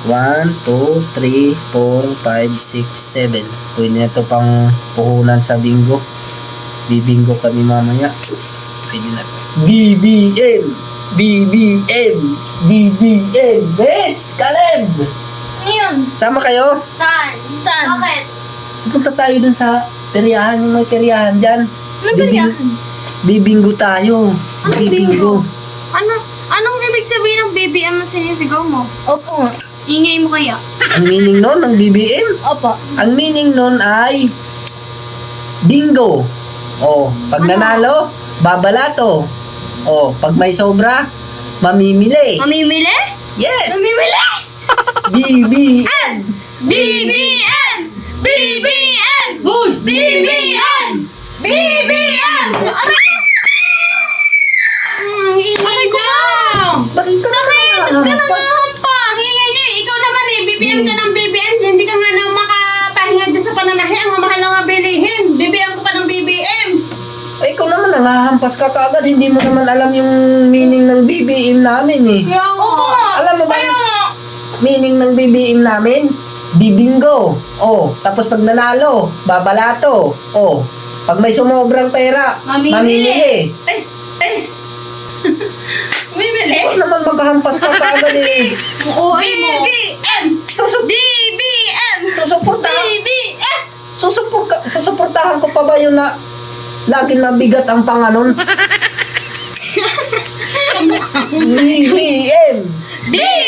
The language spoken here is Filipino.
1, 2, 3, 4, 5, 6, 7. Pwede na ito pang puhunan sa bingo. Bibingo kami mamaya. Pwede na ito. BBM! BBM! BBM! Yes! Caleb! Ngayon. Sama kayo? Saan? Saan? Bakit? Punta tayo dun sa peryahan, yung may peryahan dyan. Anong peryahan? Bibingo tayo. Anong bingo? Anong ibig sabihin ng BBM na sinisigaw mo? Opo nga. Ingay mo kaya? Ang meaning nun ng BBM? Opo. Ang meaning nun ay bingo. O, pag nanalo, babalato. O, pag may sobra, mamimili. Mamimili? Yes! Mamimili? BBM! BBM! BBM! Hoy! BBM! BBM! Ingay ko! Bakit ka Sakit! Ba't ka nangahampas? Ingay nyo, ikaw naman eh. BBM ka ng BBM. Hindi ka nga nang makapahinga dyan sa pananahi. Ang mahal na nga bilihin. BBM ko pa ng BBM. Ay, ikaw naman nangahampas ka kaagad. Hindi mo naman alam yung meaning ng BBM namin eh. Opo nga. Alam mo ba Kaya yung nga. meaning ng BBM namin? Bibingo. O, tapos pag nanalo, babalato. O, pag may sumobrang pera, mamimili. Bibili. Ikaw naman maghahampas ka kaagad eh. Uy mo. BBM. BBM! BBM! Susuportahan ko pa ba yun na laging mabigat ang panganon? BBM! BBM!